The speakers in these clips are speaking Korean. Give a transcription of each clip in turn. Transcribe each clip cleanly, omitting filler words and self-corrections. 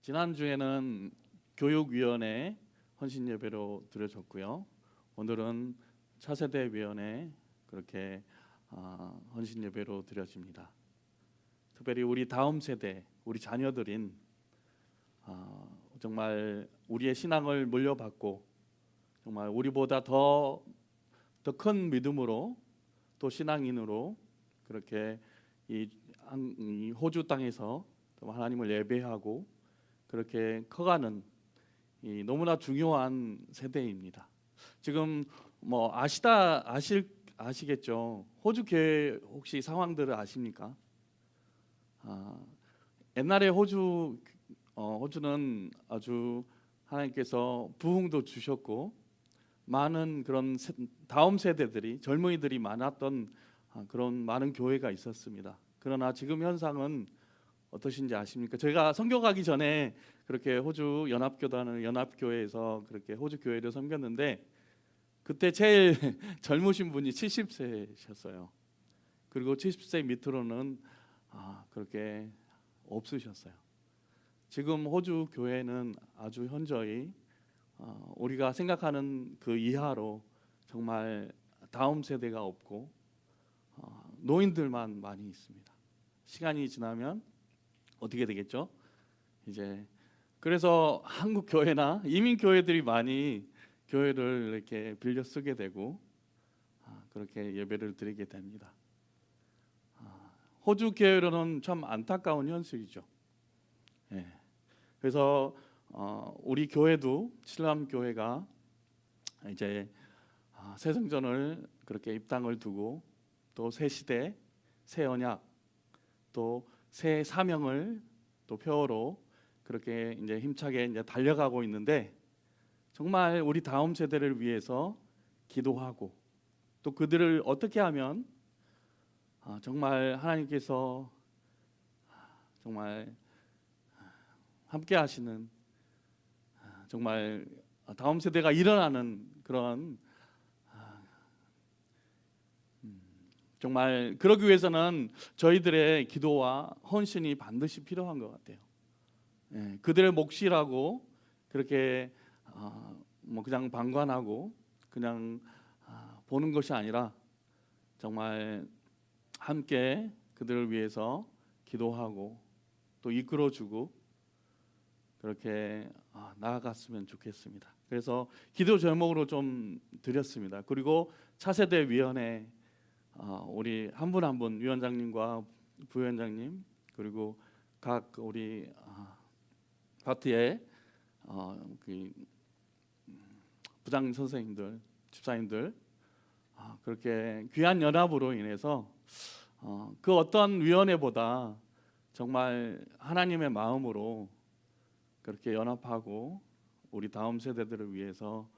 지난주에는 교육위원회 헌신예배로 드려졌고요. 오늘은 차세대위원회 그렇게 헌신예배로 드려집니다. 특별히 우리 다음 세대, 우리 자녀들인 정말 우리의 신앙을 물려받고 정말 우리보다 더 큰 믿음으로 또 신앙인으로 그렇게 이 호주 땅에서 하나님을 예배하고 그렇게 커가는 이 너무나 중요한 세대입니다. 지금 뭐 아시겠죠? 호주 교회 혹시 상황들을 아십니까? 옛날에 호주는 아주 하나님께서 부흥도 주셨고 많은 그런 다음 세대들이 젊은이들이 많았던 그런 많은 교회가 있었습니다. 그러나 지금 현상은 어떠신지 아십니까? 저희가 선교 가기 전에 그렇게 호주 연합교회에서 그렇게 호주 교회를 섬겼는데 그때 제일 젊으신 분이 70세셨어요. 그리고 70세 밑으로는 그렇게 없으셨어요. 지금 호주 교회는 아주 현저히 우리가 생각하는 그 이하로 정말 다음 세대가 없고 노인들만 많이 있습니다. 시간이 지나면 어떻게 되겠죠? 이제 그래서 한국 교회나 이민 교회들이 많이 교회를 이렇게 빌려 쓰게 되고 그렇게 예배를 드리게 됩니다. 호주 교회로는 참 안타까운 현실이죠. 예. 그래서 우리 교회도 신람 교회가 이제 새 성전을 그렇게 입당을 두고 또 새 시대, 새 언약, 또 새 사명을 또 표어로 그렇게 이제 힘차게 이제 달려가고 있는데 정말 우리 다음 세대를 위해서 기도하고 또 그들을 어떻게 하면 정말 하나님께서 정말 함께 하시는 정말 다음 세대가 일어나는 그런 정말 그러기 위해서는 저희들의 기도와 헌신이 반드시 필요한 것 같아요. 예, 그들의 몫이라고 그렇게 뭐 그냥 방관하고 그냥 보는 것이 아니라 정말 함께 그들을 위해서 기도하고 또 이끌어주고 그렇게 나아갔으면 좋겠습니다. 그래서 기도 제목으로 좀 드렸습니다. 그리고 차세대 위원회 우리 한 분 한 분 위원장님과 부위원장님 그리고 각 우리 파트의 그 부장 선생님들, 집사님들 그렇게 귀한 연합으로 인해서 그 어떤 위원회보다 정말 하나님의 마음으로 그렇게 연합하고 우리 다음 세대들을 위해서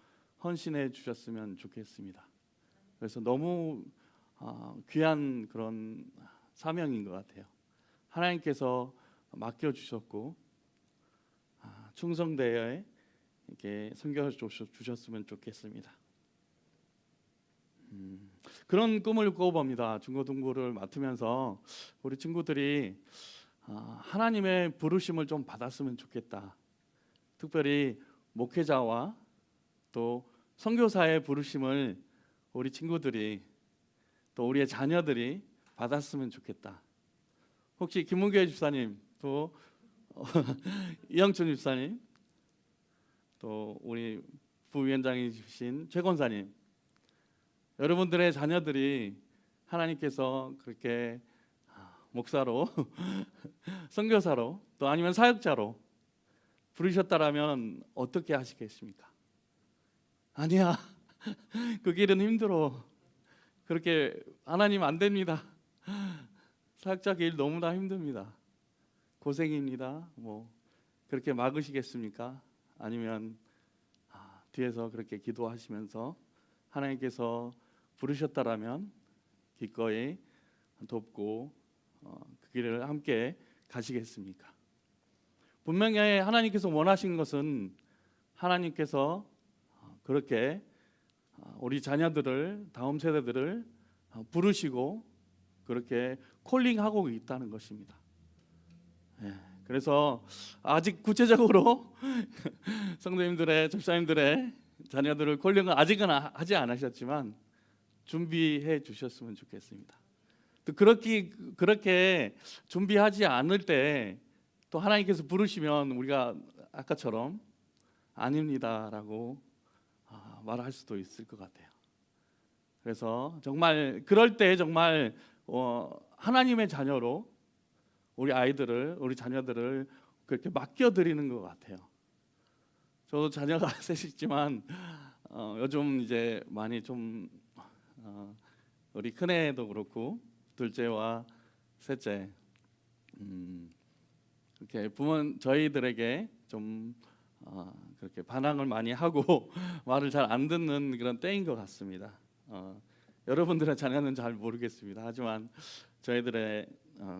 헌신해 주셨으면 좋겠습니다. 그래서 너무 귀한 그런 사명인 것 같아요. 하나님께서 맡겨 주셨고 충성되어 이렇게 섬겨 주셨으면 좋겠습니다. 그런 꿈을 꿔봅니다. 중고등부를 맡으면서 우리 친구들이 하나님의 부르심을 좀 받았으면 좋겠다. 특별히 목회자와 또 선교사의 부르심을 우리 친구들이 또 우리의 자녀들이 받았으면 좋겠다. 혹시 김문교 집사님 또 이영춘 집사님 또 우리 부위원장이신 최 권사님 여러분들의 자녀들이 하나님께서 그렇게 목사로 선교사로 또 아니면 사역자로 부르셨다라면 어떻게 하시겠습니까? 아니야 그 길은 힘들어 그렇게 하나님 안 됩니다. 사역자 길 너무나 힘듭니다. 고생입니다. 뭐 그렇게 막으시겠습니까? 아니면 뒤에서 그렇게 기도하시면서 하나님께서 부르셨다라면 기꺼이 돕고 그 길을 함께 가시겠습니까? 분명히 하나님께서 원하신 것은 하나님께서 그렇게 우리 자녀들을 다음 세대들을 부르시고 그렇게 콜링하고 있다는 것입니다. 그래서 아직 구체적으로 성도님들의 집사님들의 자녀들을 콜링은 아직은 하지 않으셨지만 준비해 주셨으면 좋겠습니다. 또 그렇게 준비하지 않을 때 또 하나님께서 부르시면 우리가 아까처럼 아닙니다라고 말할 수도 있을 것 같아요. 그래서 정말 그럴 때 정말 하나님의 자녀로 우리 아이들을, 우리 자녀들을 그렇게 맡겨드리는 것 같아요. 저도 자녀가 셋이지만 요즘 이제 많이 좀 우리 큰애도 그렇고 둘째와 셋째 이렇게 저희들에게 좀 그렇게 반항을 많이 하고 말을 잘 안 듣는 그런 때인 것 같습니다. 여러분들의 자녀는 잘 모르겠습니다. 하지만 저희들의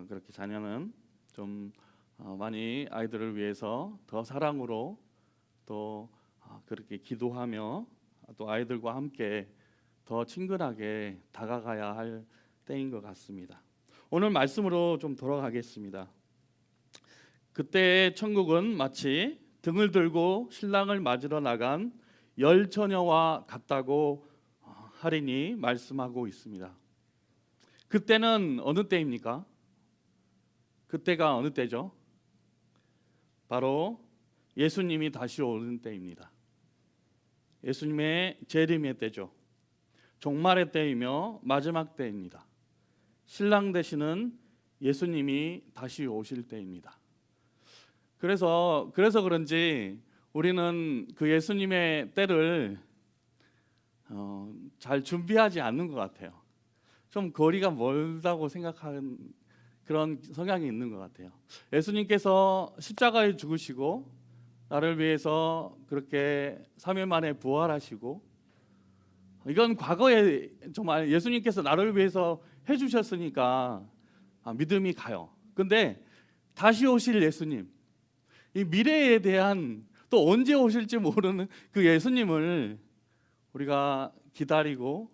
그렇게 자녀는 좀 많이 아이들을 위해서 더 사랑으로 또 그렇게 기도하며 또 아이들과 함께 더 친근하게 다가가야 할 때인 것 같습니다. 오늘 말씀으로 좀 돌아가겠습니다. 그때의 천국은 마치 등을 들고 신랑을 맞으러 나간 열 처녀와 같다고 하리니 말씀하고 있습니다. 그때는 어느 때입니까? 그때가 어느 때죠? 바로 예수님이 다시 오는 때입니다. 예수님의 재림의 때죠. 종말의 때이며 마지막 때입니다. 신랑 되시는 예수님이 다시 오실 때입니다. 그래서 그런지 우리는 그 예수님의 때를 잘 준비하지 않는 것 같아요. 좀 거리가 멀다고 생각하는 그런 성향이 있는 것 같아요. 예수님께서 십자가에 죽으시고 나를 위해서 그렇게 3일 만에 부활하시고 이건 과거에 정말 예수님께서 나를 위해서 해주셨으니까 믿음이 가요. 근데 다시 오실 예수님, 이 미래에 대한 또 언제 오실지 모르는 그 예수님을 우리가 기다리고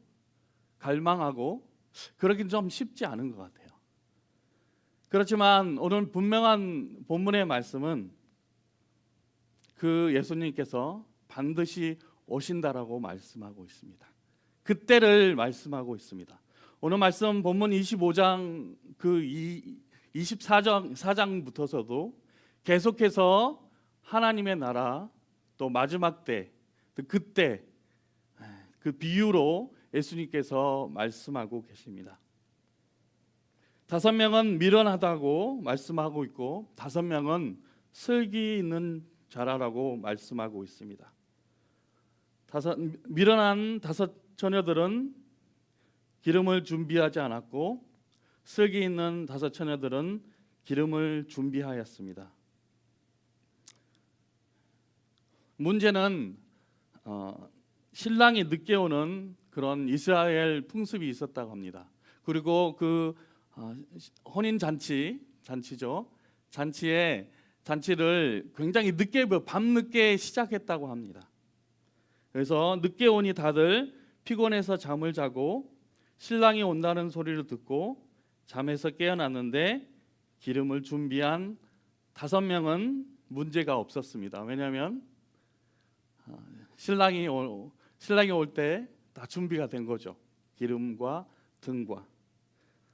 갈망하고 그러긴 좀 쉽지 않은 것 같아요. 그렇지만 오늘 분명한 본문의 말씀은 그 예수님께서 반드시 오신다라고 말씀하고 있습니다. 그때를 말씀하고 있습니다. 오늘 말씀 본문 25장 그 24장부터서도 계속해서 하나님의 나라 또 마지막 때 그때 그 비유로 예수님께서 말씀하고 계십니다. 5명은 미련하다고 말씀하고 있고 5명은 슬기 있는 자라라고 말씀하고 있습니다. 미련한 5 처녀들은 기름을 준비하지 않았고 슬기 있는 5 처녀들은 기름을 준비하였습니다. 문제는 신랑이 늦게 오는 그런 이스라엘 풍습이 있었다고 합니다. 그리고 그 혼인 잔치죠. 잔치를 굉장히 늦게 밤늦게 시작했다고 합니다. 그래서 늦게 오니 다들 피곤해서 잠을 자고 신랑이 온다는 소리를 듣고 잠에서 깨어났는데 기름을 준비한 5명은 문제가 없었습니다. 왜냐하면 신랑이 올 때 다 준비가 된 거죠. 기름과 등과.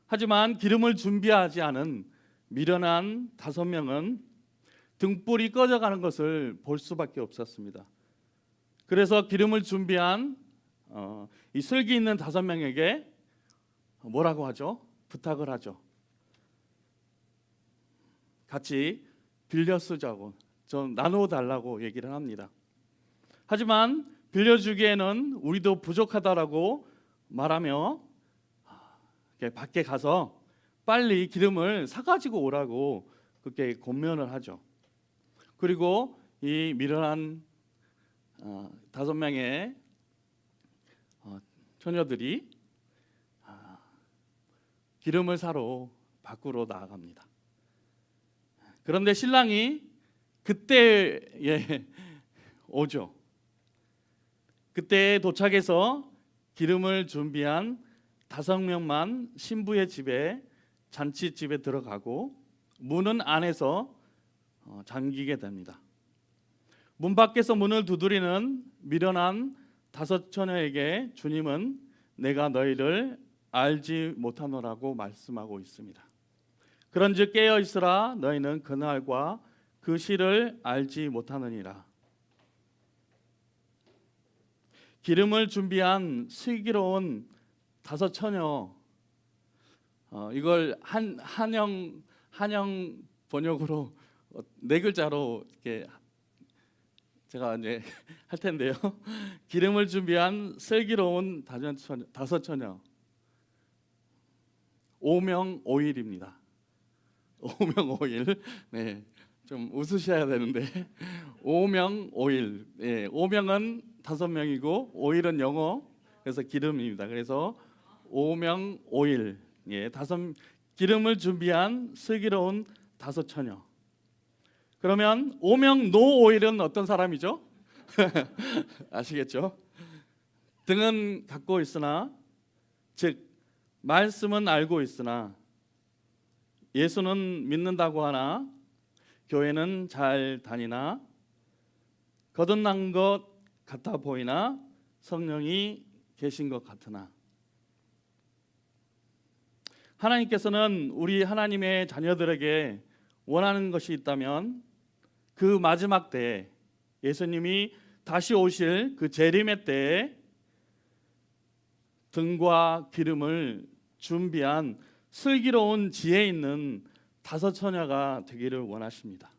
하지만 기름을 준비하지 않은 미련한 5명은 등불이 꺼져가는 것을 볼 수밖에 없었습니다. 그래서 기름을 준비한 이 슬기 있는 5명에게 뭐라고 하죠? 부탁을 하죠. 같이 빌려 쓰자고, 좀 나누어 달라고 얘기를 합니다. 하지만 빌려주기에는 우리도 부족하다라고 말하며 밖에 가서 빨리 기름을 사가지고 오라고 그렇게 권면을 하죠. 그리고 이 미련한 5명의 처녀들이 기름을 사러 밖으로 나아갑니다. 그런데 신랑이 그때에 오죠. 그때 도착해서 기름을 준비한 5명만 신부의 집에 잔치집에 들어가고 문은 안에서 잠기게 됩니다. 문 밖에서 문을 두드리는 미련한 5 처녀에게 주님은 내가 너희를 알지 못하노라고 말씀하고 있습니다. 그런즉 깨어 있으라 너희는 그날과 그 시를 알지 못하느니라. 기름을 준비한 슬기로운 5 처녀, 이걸 한영 번역으로 4글자로 이렇게 제가 이제 할 텐데요. 기름을 준비한 슬기로운 5 처녀, 오명오일입니다. 오명오일. 네, 좀 웃으셔야 되는데 오명오일. 네, 오명은 5명이고 오일은 영어, 그래서 기름입니다. 그래서 오명오일. 예, 기름을 준비한 슬기로운 5 처녀. 그러면 오명노오일은 어떤 사람이죠? 아시겠죠? 등은 갖고 있으나, 즉 말씀은 알고 있으나 예수는 믿는다고 하나 교회는 잘 다니나 거듭난 것 같아 보이나 성령이 계신 것 같으나. 하나님께서는 우리 하나님의 자녀들에게 원하는 것이 있다면 그 마지막 때에, 예수님이 다시 오실 그 재림의 때에 등과 기름을 준비한 슬기로운 지혜 있는 5 처녀가 되기를 원하십니다.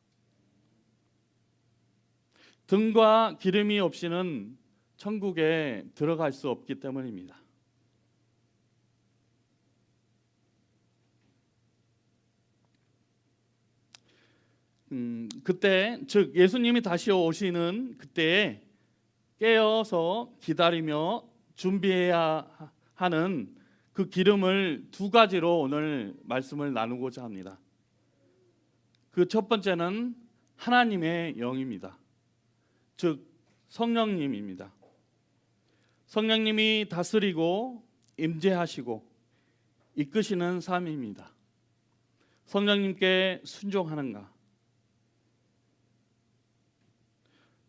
등과 기름이 없이는 천국에 들어갈 수 없기 때문입니다. 그때, 즉 예수님이 다시 오시는 그때에 깨어서 기다리며 준비해야 하는 그 기름을 2가지로 오늘 말씀을 나누고자 합니다. 그 첫 번째는 하나님의 영입니다. 즉 성령님입니다. 성령님이 다스리고 임재하시고 이끄시는 삶입니다. 성령님께 순종하는가?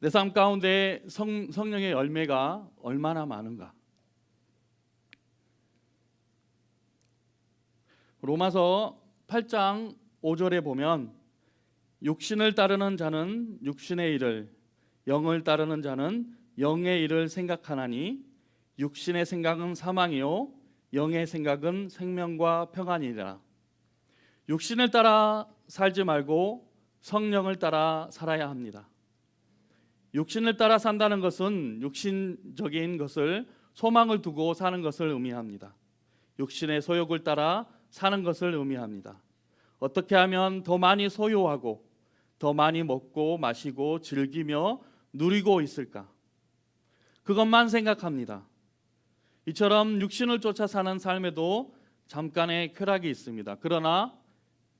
내 삶 가운데 성령의 열매가 얼마나 많은가? 로마서 8장 5절에 보면 육신을 따르는 자는 육신의 일을, 영을 따르는 자는 영의 일을 생각하나니 육신의 생각은 사망이요 영의 생각은 생명과 평안이라. 육신을 따라 살지 말고 성령을 따라 살아야 합니다. 육신을 따라 산다는 것은 육신적인 것을, 소망을 두고 사는 것을 의미합니다. 육신의 소욕을 따라 사는 것을 의미합니다. 어떻게 하면 더 많이 소유하고 더 많이 먹고 마시고 즐기며 누리고 있을까? 그것만 생각합니다. 이처럼 육신을 쫓아 사는 삶에도 잠깐의 쾌락이 있습니다. 그러나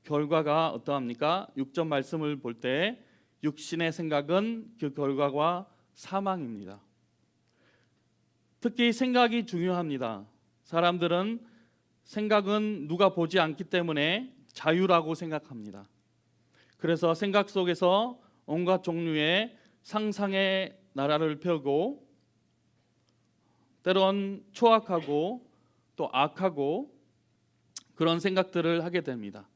결과가 어떠합니까? 6절 말씀을 볼 때 육신의 생각은 그 결과가 사망입니다. 특히 생각이 중요합니다. 사람들은 생각은 누가 보지 않기 때문에 자유라고 생각합니다. 그래서 생각 속에서 온갖 종류의 상상의 나라를 펴고 때론 초악하고 또 악하고 그런 생각들을 하게 됩니다.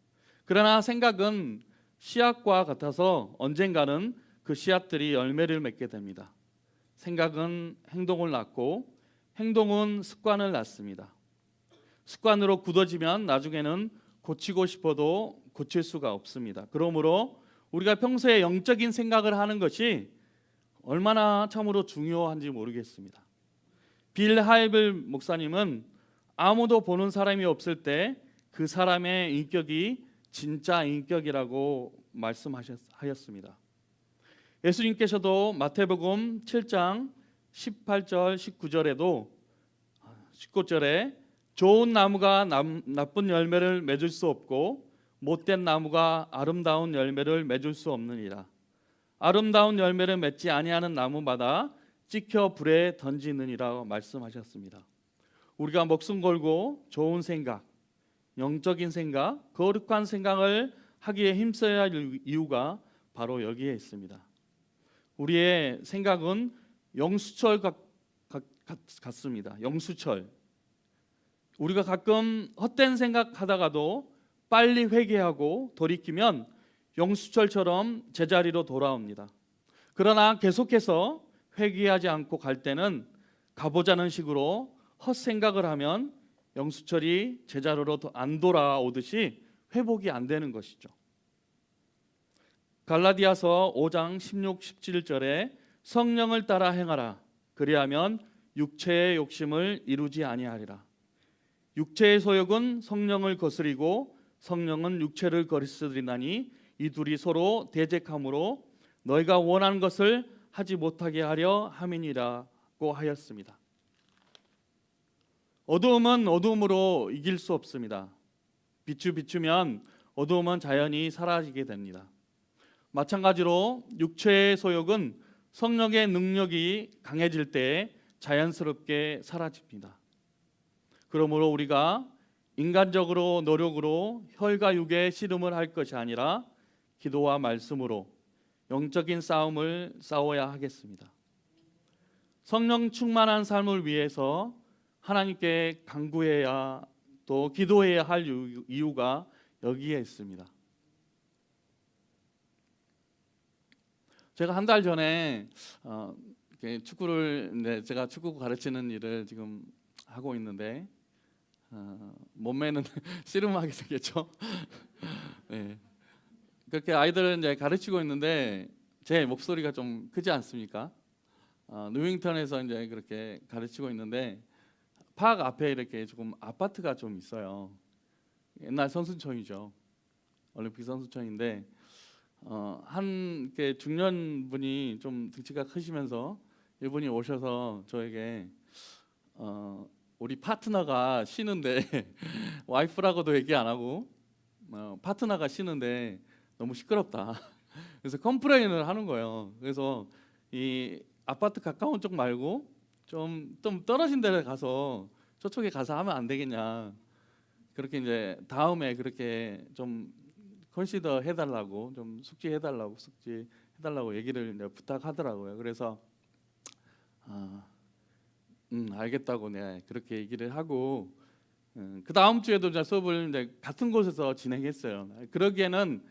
그러나 생각은 씨앗과 같아서 언젠가는 그 씨앗들이 열매를 맺게 됩니다. 생각은 행동을 낳고 행동은 습관을 낳습니다. 습관으로 굳어지면 나중에는 고치고 싶어도 고칠 수가 없습니다. 그러므로 우리가 평소에 영적인 생각을 하는 것이 얼마나 참으로 중요한지 모르겠습니다. 빌 하이블 목사님은 아무도 보는 사람이 없을 때 그 사람의 인격이 진짜 인격이라고 말씀하셨습니다. 예수님께서도 마태복음 7장 18절 19절에도 19절에 좋은 나무가 나쁜 열매를 맺을 수 없고 못된 나무가 아름다운 열매를 맺을 수 없느니라. 아름다운 열매를 맺지 아니하는 나무마다 찍혀 불에 던지느니라 말씀하셨습니다. 우리가 목숨 걸고 좋은 생각, 영적인 생각, 거룩한 생각을 하기에 힘써야 할 이유가 바로 여기에 있습니다. 우리의 생각은 영수철 같습니다. 영수철. 우리가 가끔 헛된 생각하다가도 빨리 회개하고 돌이키면 영수철처럼 제자리로 돌아옵니다. 그러나 계속해서 회개하지 않고 갈 때는 가보자는 식으로 헛생각을 하면 영수철이 제자리로 안 돌아오듯이 회복이 안 되는 것이죠. 갈라디아서 5장 16, 17절에 성령을 따라 행하라. 그리하면 육체의 욕심을 이루지 아니하리라. 육체의 소욕은 성령을 거스리고 성령은 육체를 거스리나니 이 둘이 서로 대적함으로 너희가 원하는 것을 하지 못하게 하려 함이니라고 하였습니다. 어두움은 어두움으로 이길 수 없습니다. 빛이 비추면 어두움은 자연히 사라지게 됩니다. 마찬가지로 육체의 소욕은 성령의 능력이 강해질 때 자연스럽게 사라집니다. 그러므로 우리가 인간적으로 노력으로 혈과 육의 씨름을 할 것이 아니라 기도와 말씀으로 영적인 싸움을 싸워야 하겠습니다. 성령 충만한 삶을 위해서 하나님께 간구해야 또 기도해야 할 이유가 여기에 있습니다. 제가 한 달 전에 제가 축구 가르치는 일을 지금 하고 있는데 몸매는 씨름하게 생겼죠. 네. 그렇게 아이들을 이제 가르치고 있는데 제 목소리가 좀 크지 않습니까? 뉴잉턴에서 이제 그렇게 가르치고 있는데 팍 앞에 이렇게 조금 아파트가 좀 있어요. 옛날 선수촌이죠. 올림픽 선수촌인데 한 중년 분이 좀 등치가 크시면서 이분이 오셔서 저에게 우리 파트너가 쉬는데 와이프라고도 얘기 안 하고 파트너가 쉬는데 너무 시끄럽다. 그래서 컴플레인을 하는 거예요. 그래서 이 아파트 가까운 쪽 말고 좀 떨어진 데를 가서 저쪽에 가서 하면 안 되겠냐. 그렇게 이제 다음에 그렇게 좀 컨시더 해달라고 좀 숙지해달라고 얘기를 이제 부탁하더라고요. 그래서 알겠다고 내가 그렇게 얘기를 하고 그 다음 주에도 이제 수업을 이제 같은 곳에서 진행했어요. 그러기에는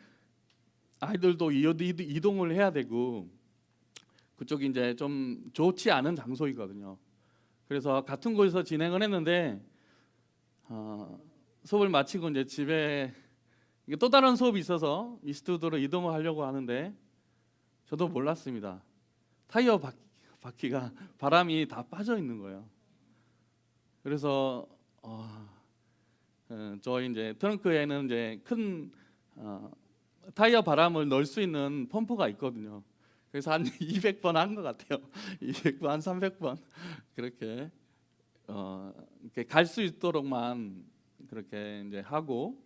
아이들도 이동을 해야 되고 그쪽이 이제 좀 좋지 않은 장소이거든요. 그래서 같은 곳에서 진행을 했는데 수업을 마치고 이제 집에 또 다른 수업이 있어서 이스트우드로 이동을 하려고 하는데 저도 몰랐습니다. 타이어 바퀴가 바람이 다 빠져 있는 거예요. 그래서 저희 이제 트렁크에는 이제 큰 타이어 바람을 넣을 수 있는 펌프가 있거든요. 그래서 한 200번 한 것 같아요. 200번, 한 300번 그렇게 이렇게 갈 수 있도록만 그렇게 이제 하고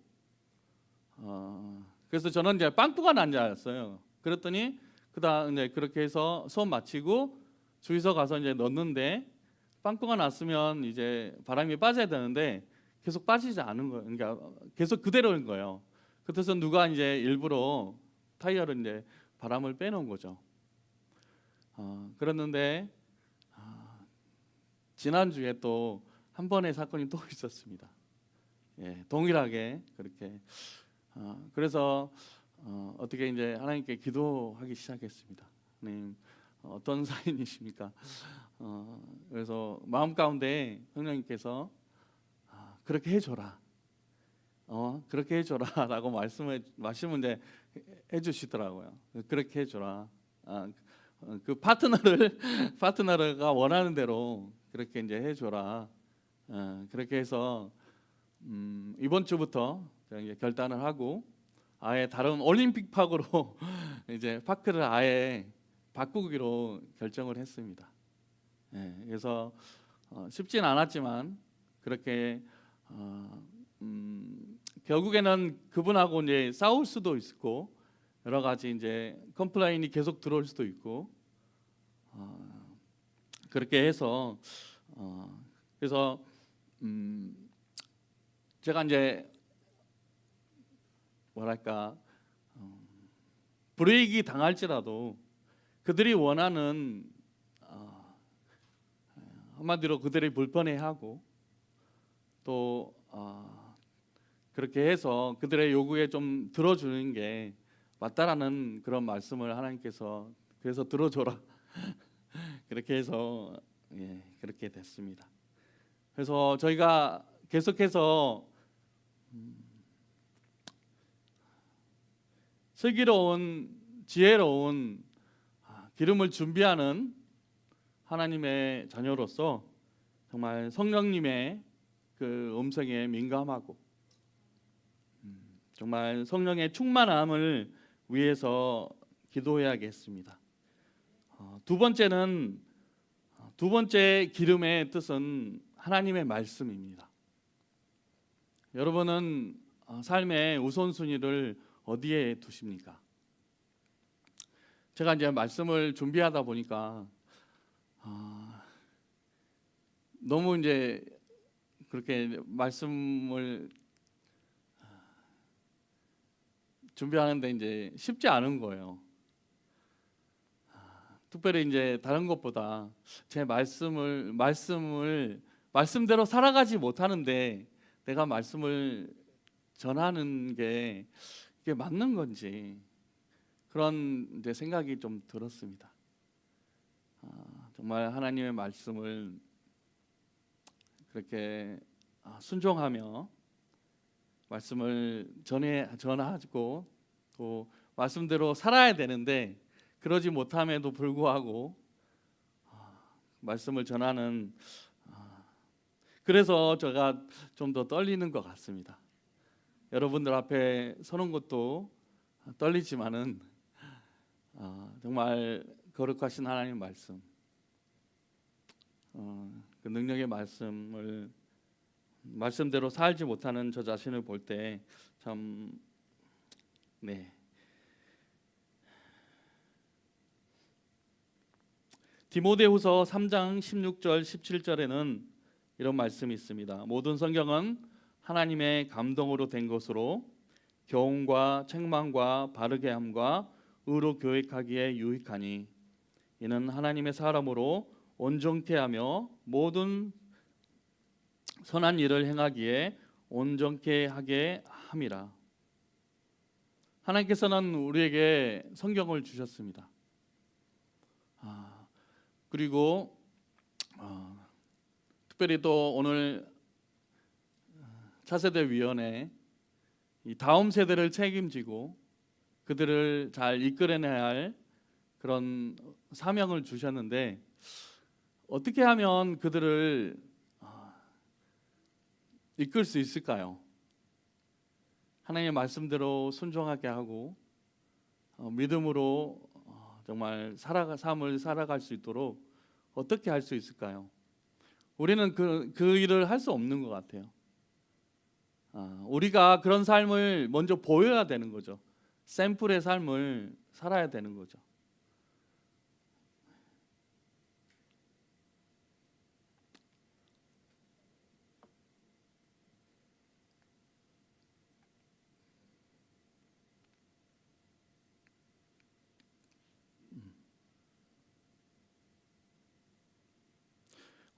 그래서 저는 이제 빵꾸가 난 줄 알았어요. 그랬더니 그다음 이제 그렇게 해서 수업 마치고 주유소 가서 이제 넣는데 빵꾸가 났으면 이제 바람이 빠져야 되는데 계속 빠지지 않은 거예요. 그러니까 계속 그대로인 거예요. 그래서 누가 이제 일부러 타이어를 이제 바람을 빼놓은 거죠. 그랬는데 지난주에 또 한 번의 사건이 또 있었습니다. 예, 동일하게 그렇게 그래서 어떻게 이제 하나님께 기도하기 시작했습니다. 하나님 어떤 사인이십니까? 그래서 마음 가운데 성령님께서 그렇게 해줘라, 그렇게 해줘라라고 말씀을 이제 해주시더라고요. 그렇게 해줘라. 그 파트너가 원하는 대로 그렇게 이제 해줘라. 그렇게 해서 이번 주부터 이제 결단을 하고 아예 다른 올림픽 파크로 이제 파크를 아예 바꾸기로 결정을 했습니다. 그래서 쉽진 않았지만 그렇게 결국에는 그분하고 이제 싸울 수도 있고 여러 가지 이제 컴플레인이 계속 들어올 수도 있고 그렇게 해서 그래서 제가 이제 뭐랄까 불이익이 당할지라도 그들이 원하는 한마디로 그들이 불편해하고 또 그렇게 해서 그들의 요구에 좀 들어주는 게 맞다라는 그런 말씀을 하나님께서 그래서 들어줘라 그렇게 해서 그렇게 됐습니다. 그래서 저희가 계속해서 슬기로운 지혜로운 기름을 준비하는 하나님의 자녀로서 정말 성령님의 그 음성에 민감하고 정말 성령의 충만함을 위해서 기도해야겠습니다. 두 번째 기름의 뜻은 하나님의 말씀입니다. 여러분은 삶의 우선순위를 어디에 두십니까? 제가 이제 말씀을 준비하다 보니까 너무 이제 그렇게 말씀을 준비하는데 이제 쉽지 않은 거예요. 특별히 이제 다른 것보다 제 말씀대로 살아가지 못하는데 내가 말씀을 전하는 게 이게 맞는 건지 그런 이제 생각이 좀 들었습니다. 정말 하나님의 말씀을 그렇게 순종하며 말씀을 전하고 또 말씀대로 살아야 되는데 그러지 못함에도 불구하고 말씀을 전하는 그래서 제가 좀 더 떨리는 것 같습니다. 여러분들 앞에 서는 것도 떨리지만은 정말 거룩하신 하나님 말씀, 그 능력의 말씀대로 살지 못하는 저 자신을 볼 때 참 디모데후서 3장 16절 17절에는 이런 말씀이 있습니다. 모든 성경은 하나님의 감동으로 된 것으로 교훈과 책망과 바르게 함과 의로 교육하기에 유익하니 이는 하나님의 사람으로 온전케 하며 모든 선한 일을 행하기에 온전케 하게 함이라. 하나님께서는 우리에게 성경을 주셨습니다. 그리고 특별히 또 오늘 차세대 위원회 이 다음 세대를 책임지고 그들을 잘 이끌어내야 할 그런 사명을 주셨는데 어떻게 하면 그들을 이끌 수 있을까요? 하나님의 말씀대로 순종하게 하고 믿음으로 정말 삶을 살아갈 수 있도록 어떻게 할 수 있을까요? 우리는 그 일을 할 수 없는 것 같아요. 우리가 그런 삶을 먼저 보여야 되는 거죠. 샘플의 삶을 살아야 되는 거죠.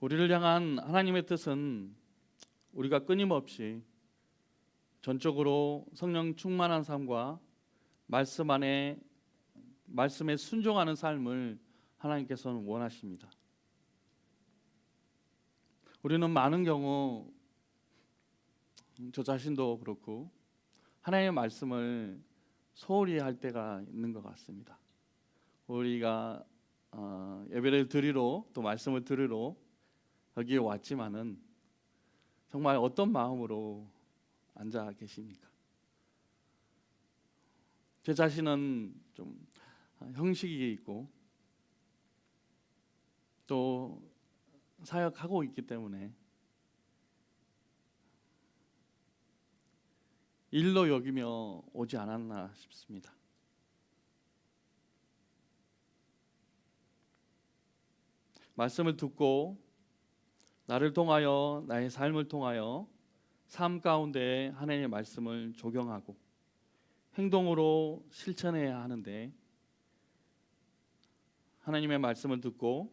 우리를 향한 하나님의 뜻은 우리가 끊임없이 전적으로 성령 충만한 삶과 말씀에 순종하는 삶을 하나님께서는 원하십니다. 우리는 많은 경우 저 자신도 그렇고 하나님의 말씀을 소홀히 할 때가 있는 것 같습니다. 우리가 예배를 드리러 또 말씀을 들으러 여기에 왔지만은 정말 어떤 마음으로 앉아 계십니까? 제 자신은 좀 형식이 있고 또 사역하고 있기 때문에 일로 여기며 오지 않았나 싶습니다. 말씀을 듣고 나를 통하여 나의 삶을 통하여 삶 가운데 하나님의 말씀을 적용하고 행동으로 실천해야 하는데 하나님의 말씀을 듣고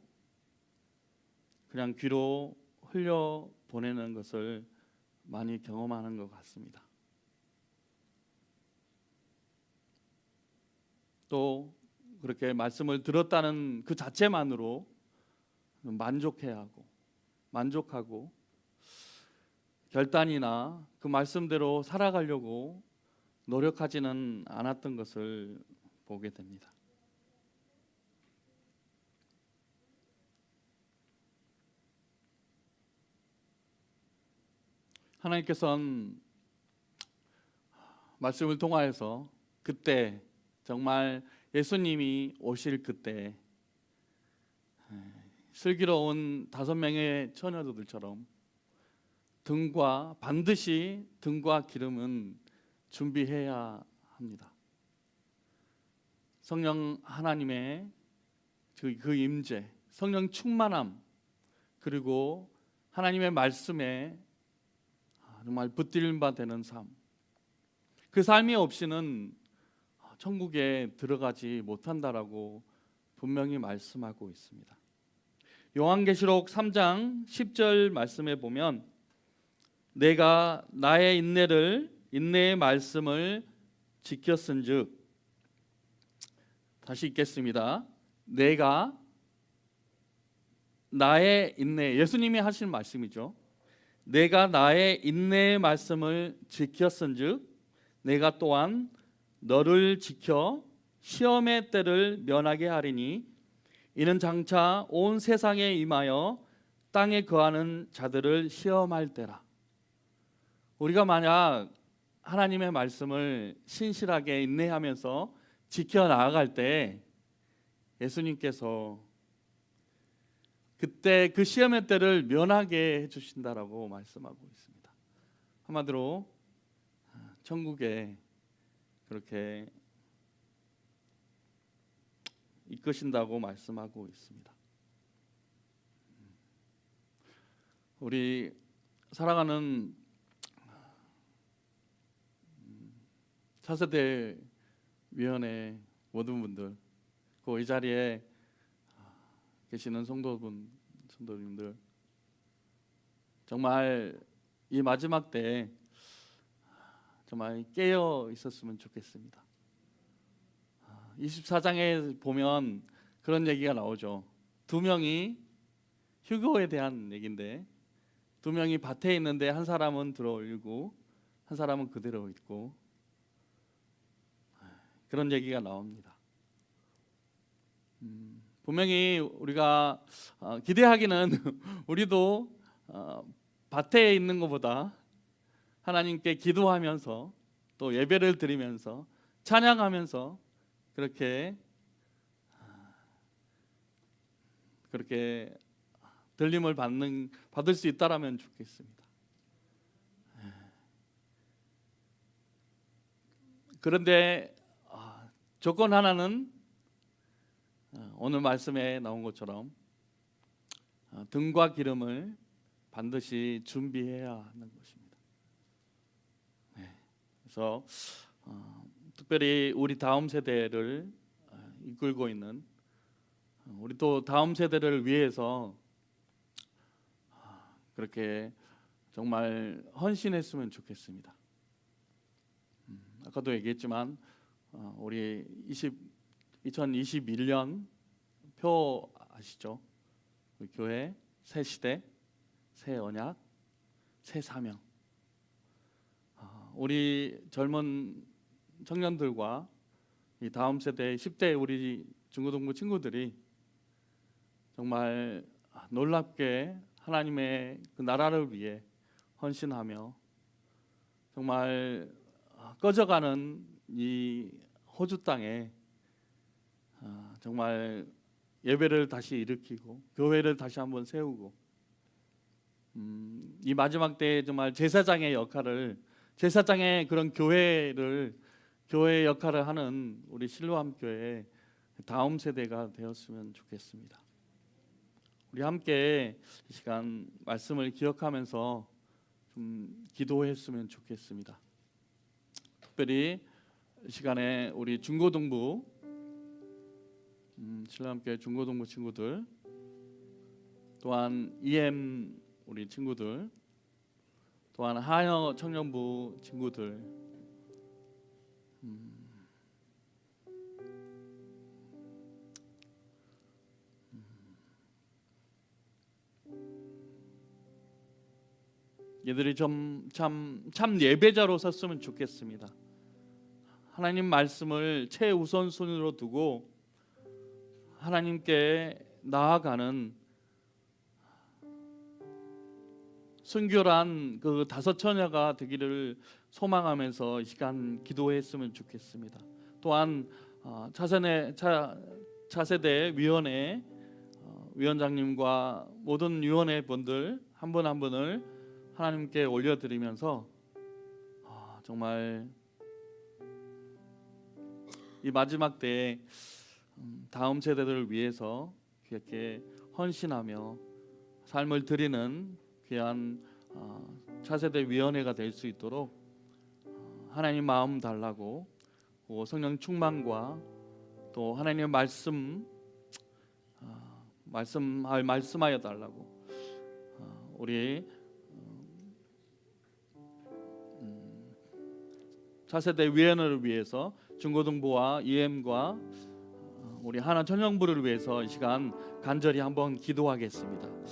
그냥 귀로 흘려 보내는 것을 많이 경험하는 것 같습니다. 또 그렇게 말씀을 들었다는 그 자체만으로 만족하고 결단이나 그 말씀대로 살아가려고 노력하지는 않았던 것을 보게 됩니다. 하나님께서는 말씀을 통하여서 그때 정말 예수님이 오실 그때 슬기로운 5명의 처녀들처럼 반드시 등과 기름은 준비해야 합니다. 성령 하나님의 그 임재, 성령 충만함, 그리고 하나님의 말씀에 정말 붙들림 바 되는 삶, 그 삶이 없이는 천국에 들어가지 못한다라고 분명히 말씀하고 있습니다. 요한계시록 3장 10절 말씀에 보면 내가 나의 인내의 말씀을 지켰은즉, 다시 읽겠습니다. 내가 나의 인내, 예수님이 하신 말씀이죠. 내가 나의 인내의 말씀을 지켰은즉 내가 또한 너를 지켜 시험의 때를 면하게 하리니 이는 장차 온 세상에 임하여 땅에 거하는 자들을 시험할 때라. 우리가 만약 하나님의 말씀을 신실하게 인내하면서 지켜나아갈 때 예수님께서 그때 그 시험의 때를 면하게 해주신다라고 말씀하고 있습니다. 한마디로 천국에 그렇게 이끄신다고 말씀하고 있습니다. 우리 살아가는 차세대 위원회 모든 분들, 그 이 자리에 계시는 성도님들, 정말 이 마지막 때 정말 깨어 있었으면 좋겠습니다. 24장에 보면 그런 얘기가 나오죠. 2명이 휴거에 대한 얘기인데 2명이 밭에 있는데 한 사람은 들어올리고 한 사람은 그대로 있고, 그런 얘기가 나옵니다. 분명히 우리가 기대하기는 우리도 밭에 있는 것보다 하나님께 기도하면서 또 예배를 드리면서 찬양하면서 그렇게 들림을 받을 수 있다라면 좋겠습니다. 그런데 조건 하나는 오늘 말씀에 나온 것처럼 등과 기름을 반드시 준비해야 하는 것입니다. 그래서 특별히 우리 다음 세대를 이끌고 있는 우리 또 다음 세대를 위해서 그렇게 정말 헌신했으면 좋겠습니다. 아까도 얘기했지만 우리 2021년 표 아시죠? 우리 교회 새 시대, 새 언약, 새 사명. 우리 젊은 청년들과 이 다음 세대 10대 우리 중고등부 친구들이 정말 놀랍게 하나님의 그 나라를 위해 헌신하며 정말 꺼져가는 이 호주 땅에 정말 예배를 다시 일으키고 교회를 다시 한번 세우고 이 마지막 때에 정말 제사장의 그런 교회의 역할을 하는 우리 실로암 교회 다음 세대가 되었으면 좋겠습니다. 우리 함께 이 시간 말씀을 기억하면서 좀 기도했으면 좋겠습니다. 특별히 이 시간에 우리 중고등부 신랑교회 중고등부 친구들, 또한 EM 우리 친구들, 또한 하여 청년부 친구들, 얘들이 참 예배자로 섰으면 좋겠습니다. 하나님 말씀을 최우선순위로 두고 하나님께 나아가는 순결한 그 다섯 처녀가 되기를 소망하면서 이 시간 기도했으면 좋겠습니다. 또한 차세대 위원회 위원장님과 모든 위원회 분들 한 분 한 분을 하나님께 올려드리면서 정말 이 마지막 때에 다음 세대들을 위해서 이렇게 헌신하며 삶을 드리는 귀한 차세대 위원회가 될 수 있도록 하나님 마음 달라고, 성령 충만과 또 하나님의 말씀하여 달라고 우리 차세대 위원회를 위해서 중고등부와 EM과 우리 하나 청년부를 위해서 이 시간 간절히 한번 기도하겠습니다.